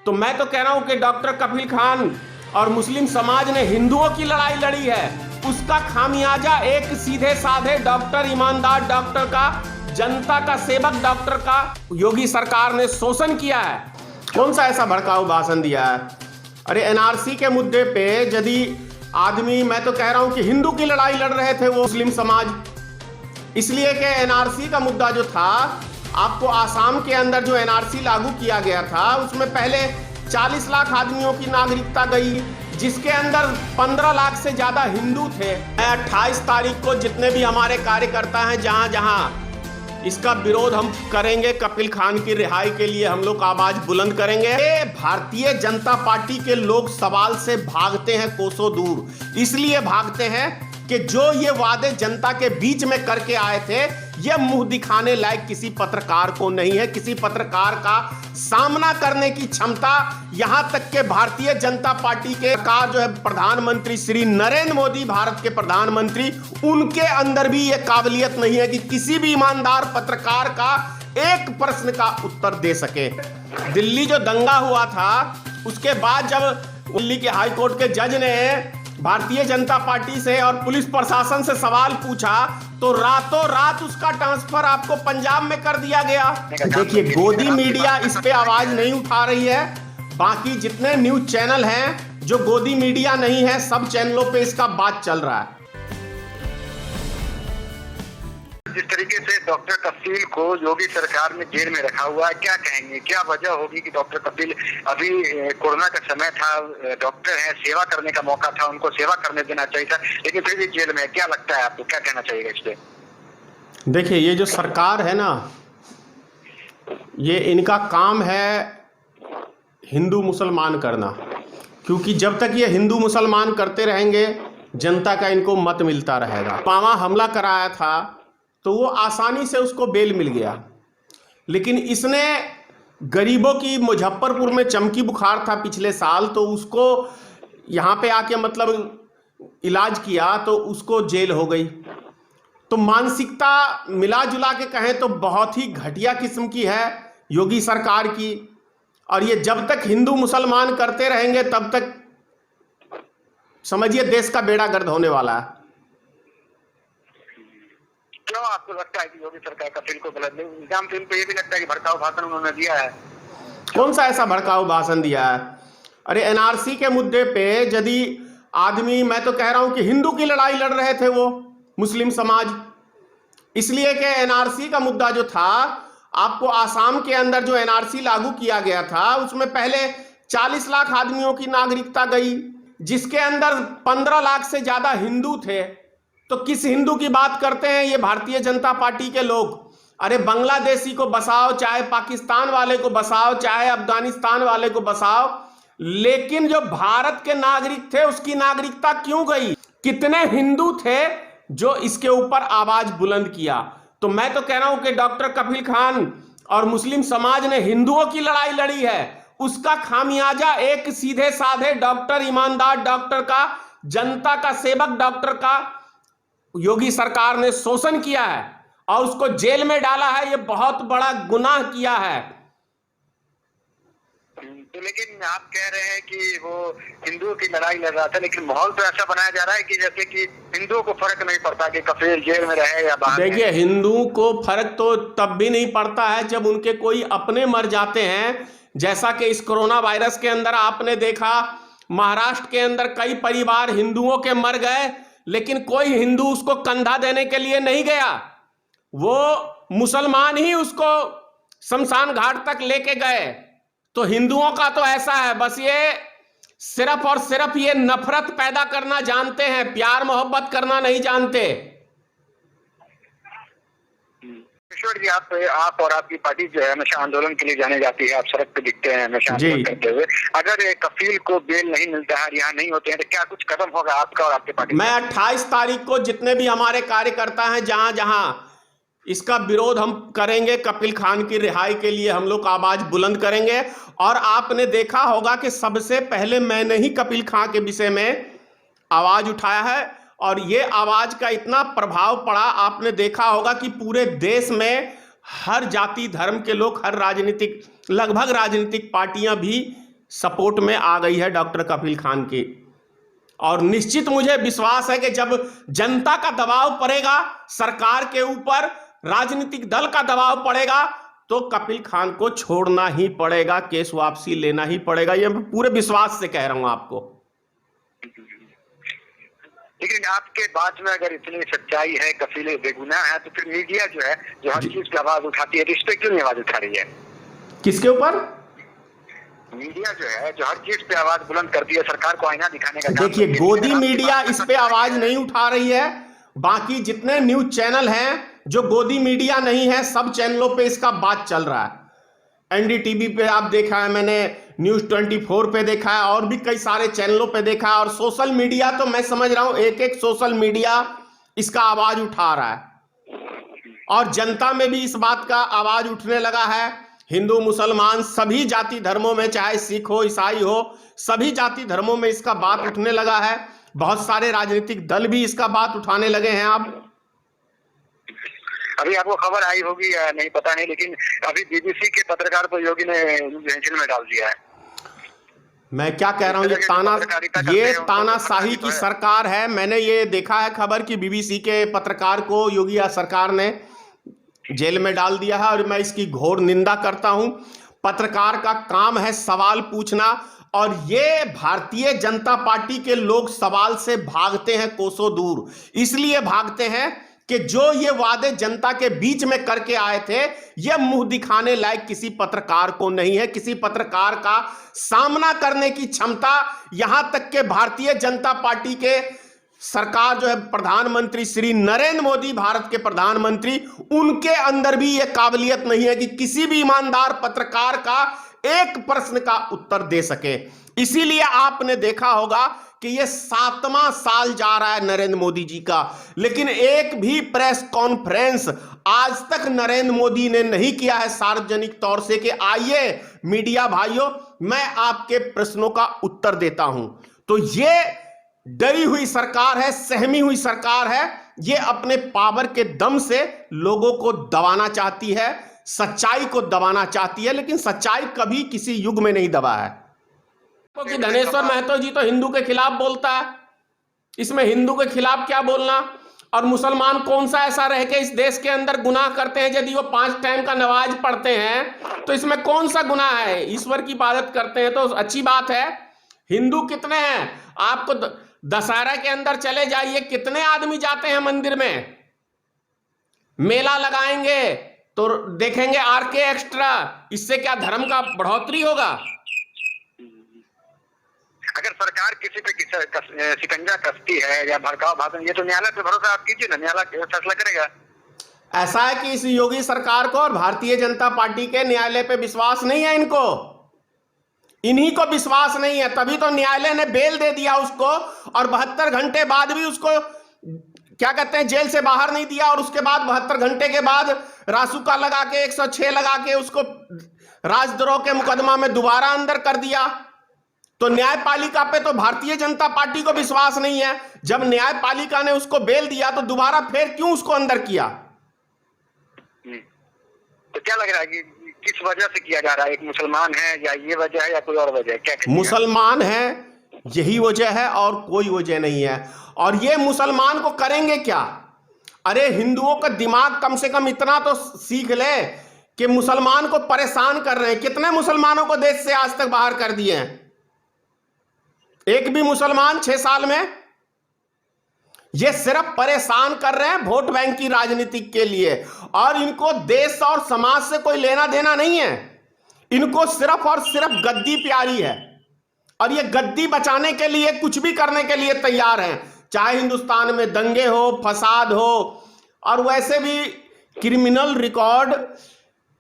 तो मैं तो कह रहा हूं कि डॉक्टर कफील खान और मुस्लिम समाज ने हिंदुओं की लड़ाई लड़ी है, उसका खामियाजा एक सीधे साधे डॉक्टर, ईमानदार डॉक्टर का, जनता का सेवक डॉक्टर का योगी सरकार ने शोषण किया है। कौन सा ऐसा भड़काऊ भाषण दिया है? अरे एनआरसी के मुद्दे पे यदि आदमी, मैं तो कह रहा हूं कि हिंदू की लड़ाई लड़ रहे थे वो मुस्लिम समाज, इसलिए कि एनआरसी का मुद्दा जो था, आपको आसाम के अंदर जो एनआरसी लागू किया गया था उसमें पहले 40 लाख आदमियों की नागरिकता गई, जिसके अंदर 15 लाख से ज्यादा हिंदू थे। 28 तारीख को जितने भी हमारे कार्यकर्ता हैं, जहां जहां इसका विरोध हम करेंगे, कफील खान की रिहाई के लिए हम लोग आवाज बुलंद करेंगे। भारतीय जनता पार्टी के लोग सवाल से भागते हैं कोसों दूर, इसलिए भागते हैं कि जो ये वादे जनता के बीच में करके आए थे, ये मुंह दिखाने लायक किसी पत्रकार को नहीं है। किसी पत्रकार का सामना करने की क्षमता, यहां तक के भारतीय जनता पार्टी के जो है प्रधानमंत्री श्री नरेंद्र मोदी, भारत के प्रधानमंत्री, उनके अंदर भी ये काबिलियत नहीं है कि किसी भी ईमानदार पत्रकार का एक प्रश्न का उत्तर दे सके। दिल्ली जो दंगा हुआ था, उसके बाद जब दिल्ली के हाई कोर्ट के जज ने भारतीय जनता पार्टी से और पुलिस प्रशासन से सवाल पूछा, तो रातों रात उसका ट्रांसफर आपको पंजाब में कर दिया गया। देखिए, गोदी मीडिया इस पे आवाज नहीं उठा रही है। बाकी जितने न्यूज चैनल हैं जो गोदी मीडिया नहीं है, सब चैनलों पे इसका बात चल रहा है। जिस तरीके से डॉक्टर कफील को योगी सरकार ने जेल में रखा हुआ है, क्या कहेंगे? क्या वजह होगी कि डॉक्टर कफील, अभी कोरोना का समय था, डॉक्टर है, सेवा करने का मौका था, उनको सेवा करने देना चाहिए था, लेकिन फिर भी जेल में? क्या लगता है आपको, क्या कहना चाहिए इस पे? देखिए, ये जो सरकार है ना, ये इनका काम है हिंदू मुसलमान करना, क्योंकि जब तक ये हिंदू मुसलमान करते रहेंगे, जनता का इनको मत मिलता रहेगा। पुलवामा हमला कराया था तो वो आसानी से उसको बेल मिल गया, लेकिन इसने गरीबों की, मुजफ्फरपुर में चमकी बुखार था पिछले साल, तो उसको यहाँ पे आके मतलब इलाज किया तो उसको जेल हो गई। तो मानसिकता मिला जुला के कहें तो बहुत ही घटिया किस्म की है योगी सरकार की, और ये जब तक हिंदू मुसलमान करते रहेंगे तब तक समझिए देश का बेड़ा गर्द होने वाला है। क्यों आपको लगता है कि योगी सरकार कफील को गलत नहीं? इल्जाम तो इनको ये भी लगता है कि भड़काऊ भाषण उन्होंने दिया है। कौन सा ऐसा भड़काऊ भाषण दिया है? अरे एनआरसी के मुद्दे पे यदि आदमी, मैं तो कह रहा हूं कि हिंदू की लड़ाई लड़ रहे थे वो मुस्लिम समाज, इसलिए कि एनआरसी का मुद्दा जो था, आपको आसाम के अंदर जो एनआरसी लागू किया गया था उसमें पहले 40 लाख आदमियों की नागरिकता गई, जिसके अंदर 15 लाख से ज्यादा हिंदू थे। तो किस हिंदू की बात करते हैं ये भारतीय जनता पार्टी के लोग? अरे बांग्लादेशी को बसाओ, चाहे पाकिस्तान वाले को बसाओ, चाहे अफगानिस्तान वाले को बसाओ, लेकिन जो भारत के नागरिक थे उसकी नागरिकता क्यों गई? कितने हिंदू थे जो इसके ऊपर आवाज बुलंद किया? तो मैं तो कह रहा हूं कि डॉक्टर कफील खान और मुस्लिम समाज ने हिंदुओं की लड़ाई लड़ी है, उसका खामियाजा एक सीधे साधे डॉक्टर, ईमानदार डॉक्टर का, जनता का सेवक डॉक्टर का योगी सरकार ने शोषण किया है और उसको जेल में डाला है। ये बहुत बड़ा गुनाह किया है। तो लेकिन आप कह रहे हैं कि वो हिंदुओं की लड़ाई लड़ रहा था, लेकिन माहौल तो ऐसा बनाया जा रहा है कि जैसे कि हिंदुओं को फर्क नहीं पड़ता कि कफील जेल में रहे या बाहर। देखिए, हिंदुओं को फर्क तो तब भी नहीं पड़ता है जब उनके कोई अपने मर जाते हैं, जैसा कि इस कोरोना वायरस के अंदर आपने देखा, महाराष्ट्र के अंदर कई परिवार हिंदुओं के मर गए, लेकिन कोई हिंदू उसको कंधा देने के लिए नहीं गया, वो मुसलमान ही उसको शमशान घाट तक लेके गए। तो हिंदुओं का तो ऐसा है, बस ये सिर्फ और सिर्फ ये नफरत पैदा करना जानते हैं, प्यार मोहब्बत करना नहीं जानते। ईश्वर जी, आप और आपकी पार्टी जो है हमेशा आंदोलन के लिए जाने जाती है, आप सड़क पे दिखते हैं हमेशा आंदोलन करते हुए। अगर कफील को बेल नहीं मिलता है, यहाँ नहीं होते हैं, तो क्या कुछ कदम होगा आपका और आपकी पार्टी? मैं 28 तारीख को जितने भी हमारे कार्यकर्ता हैं, जहां जहां इसका विरोध हम करेंगे, कफील खान की रिहाई के लिए हम लोग आवाज बुलंद करेंगे। और आपने देखा होगा कि सबसे पहले मैंने ही कफील खान के विषय में आवाज उठाया है, और ये आवाज का इतना प्रभाव पड़ा, आपने देखा होगा कि पूरे देश में हर जाति धर्म के लोग, हर राजनीतिक, लगभग राजनीतिक पार्टियां भी सपोर्ट में आ गई है डॉक्टर कफील खान की। और निश्चित मुझे विश्वास है कि जब जनता का दबाव पड़ेगा, सरकार के ऊपर राजनीतिक दल का दबाव पड़ेगा, तो कफील खान को छोड़ना ही पड़ेगा, केस वापसी लेना ही पड़ेगा। ये मैं पूरे विश्वास से कह रहा हूं आपको। लेकिन आपके बात में अगर इतनी सच्चाई है, कफील बेगुनाह है, तो फिर मीडिया जो है जो हर चीज की आवाज उठाती है, इस पे क्यों नहीं आवाज उठा रही है? किसके ऊपर? मीडिया जो है जो हर चीज पे आवाज बुलंद करती है, सरकार को आईना दिखाने का। देखिए, गोदी मीडिया इस पे आवाज नहीं उठा रही है। बाकी जितने न्यूज चैनल हैं जो गोदी मीडिया नहीं है, सब चैनलों पे इसका बात चल रहा है। एनडीटीवी पे आप देखा है, मैंने न्यूज 24 पे देखा है, और भी कई सारे चैनलों पे देखा है। और सोशल मीडिया तो मैं समझ रहा हूं एक एक सोशल मीडिया इसका आवाज उठा रहा है, और जनता में भी इस बात का आवाज उठने लगा है। हिंदू मुसलमान सभी जाति धर्मों में, चाहे सिख हो ईसाई हो, सभी जाति धर्मों में इसका बात उठने लगा है। बहुत सारे राजनीतिक दल भी इसका बात उठाने लगे हैं। आप अभी आपको खबर आई होगी या नहीं पता नहीं, लेकिन अभी बीबीसी के पत्रकार को योगी ने जेल में डाल दिया है। मैं क्या कह रहा हूं, ये तानाशाही की सरकार है। मैंने ये देखा है खबर कि बीबीसी के पत्रकार को योगी सरकार ने जेल में डाल दिया है, और मैं इसकी घोर निंदा करता हूं। पत्रकार का काम है सवाल पूछना, और ये भारतीय जनता पार्टी के लोग सवाल से भागते हैं कोसों दूर। इसलिए भागते हैं कि जो ये वादे जनता के बीच में करके आए थे, ये मुंह दिखाने लायक किसी पत्रकार को नहीं है। किसी पत्रकार का सामना करने की क्षमता, यहां तक के भारतीय जनता पार्टी के सरकार जो है, प्रधानमंत्री श्री नरेंद्र मोदी, भारत के प्रधानमंत्री, उनके अंदर भी यह काबिलियत नहीं है कि किसी भी ईमानदार पत्रकार का एक प्रश्न का उत्तर दे सके। इसीलिए आपने देखा होगा कि यह 7वां साल जा रहा है नरेंद्र मोदी जी का, लेकिन एक भी प्रेस कॉन्फ्रेंस आज तक नरेंद्र मोदी ने नहीं किया है सार्वजनिक तौर से कि आइए मीडिया भाइयों, मैं आपके प्रश्नों का उत्तर देता हूं। तो यह डरी हुई सरकार है, सहमी हुई सरकार है। ये अपने पावर के दम से लोगों को दबाना चाहती है, सच्चाई को दबाना चाहती है, लेकिन सच्चाई कभी किसी युग में नहीं दबा है। कि धनेश्वर महतो जी तो हिंदू के खिलाफ बोलता है, इसमें हिंदू के खिलाफ क्या बोलना? और मुसलमान कौन सा ऐसा रह के इस देश के अंदर गुनाह करते हैं? यदि वो 5 टाइम का नमाज पढ़ते हैं तो इसमें कौन सा गुनाह है? ईश्वर की इबादत करते हैं तो अच्छी बात है। हिंदू कितने हैं? आपको दशहरा के अंदर चले जाइए, कितने आदमी जाते हैं मंदिर में? मेला लगाएंगे तो देखेंगे आरके एक्स्ट्रा। इससे क्या धर्म का बढ़ोतरी होगा? अगर सरकार किसी पे शिकंजा कसती है या भड़काऊ भाषण, ये तो न्यायालय पे भरोसा आप कीजिए ना, न्यायालय फैसला करेगा। ऐसा है कि इस योगी सरकार को और भारतीय जनता पार्टी के न्यायालय पे विश्वास नहीं है। इन्हीं को विश्वास नहीं है, तभी तो न्यायालय ने बेल दे दिया उसको, और 72 घंटे बाद भी उसको क्या कहते हैं, जेल से बाहर नहीं दिया। और उसके बाद 72 घंटे के बाद रासुका लगा के 106 लगा के उसको राजद्रोह के मुकदमा में दोबारा अंदर कर दिया। तो न्यायपालिका पे तो भारतीय जनता पार्टी को विश्वास नहीं है। जब न्यायपालिका ने उसको बेल दिया तो दोबारा फिर क्यों उसको अंदर किया? तो क्या लग रहा है कि किस वजह से किया जा रहा है? एक मुसलमान है या ये वजह है या कोई और वजह है? क्या मुसलमान है, यही वजह है, और कोई वजह नहीं है। और ये मुसलमान को करेंगे क्या? अरे हिंदुओं का दिमाग कम से कम इतना तो सीख ले कि मुसलमान को परेशान कर रहे हैं। कितने मुसलमानों को देश से आज तक बाहर कर दिए हैं? एक भी मुसलमान 6 साल में? ये सिर्फ परेशान कर रहे हैं वोट बैंक की राजनीति के लिए, और इनको देश और समाज से कोई लेना देना नहीं है। इनको सिर्फ और सिर्फ गद्दी प्यारी है, और ये गद्दी बचाने के लिए कुछ भी करने के लिए तैयार हैं। चाहे हिंदुस्तान में दंगे हो, फसाद हो, और वैसे भी क्रिमिनल रिकॉर्ड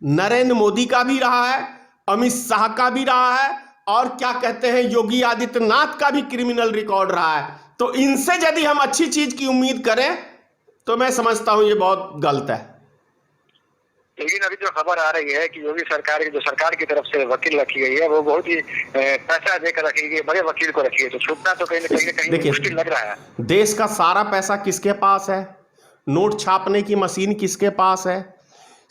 नरेंद्र मोदी का भी रहा है, अमित शाह का भी रहा है, और क्या कहते हैं योगी आदित्यनाथ का भी क्रिमिनल रिकॉर्ड रहा है। तो इनसे यदि हम अच्छी चीज की उम्मीद करें तो मैं समझता हूं ये बहुत गलत है। लेकिन अभी जो खबर आ रही है कि योगी सरकार की, जो सरकार की तरफ से वकील रखी गई है, वो बहुत ही पैसा देकर रखी गई है, बड़े वकील को रखी है, तो छूटना तो कहीं न कहीं मुश्किल लग रहा है। देश का सारा पैसा किसके पास है? नोट छापने की मशीन किसके पास है?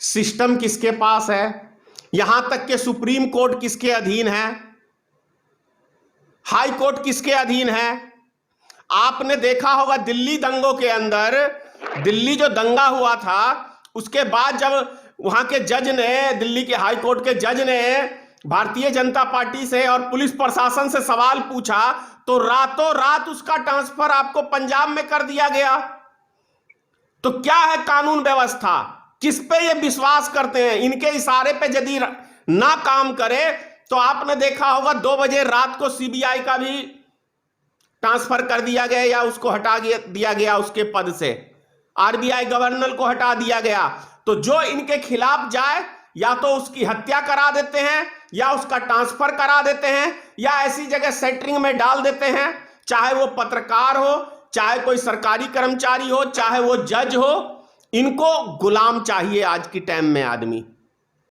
सिस्टम किसके पास है? यहां तक कि सुप्रीम कोर्ट किसके अधीन है? हाई कोर्ट किसके अधीन है? आपने देखा होगा दिल्ली दंगों के अंदर, दिल्ली जो दंगा हुआ था उसके बाद जब वहां के जज ने, दिल्ली के हाई कोर्ट के जज ने भारतीय जनता पार्टी से और पुलिस प्रशासन से सवाल पूछा तो रातों रात उसका ट्रांसफर आपको पंजाब में कर दिया गया। तो क्या है कानून व्यवस्था? किस पे ये विश्वास करते हैं? इनके इशारे पे यदि ना काम करे तो आपने देखा होगा 2 बजे रात को सीबीआई का भी ट्रांसफर कर दिया गया या उसको हटा दिया गया उसके पद से, आरबीआई गवर्नर को हटा दिया गया। तो जो इनके खिलाफ जाए या तो उसकी हत्या करा देते हैं या उसका ट्रांसफर करा देते हैं या ऐसी जगह सेंटरिंग में डाल देते हैं, चाहे वो पत्रकार हो, चाहे कोई सरकारी कर्मचारी हो, चाहे वो जज हो। इनको गुलाम चाहिए आज की टाइम में आदमी।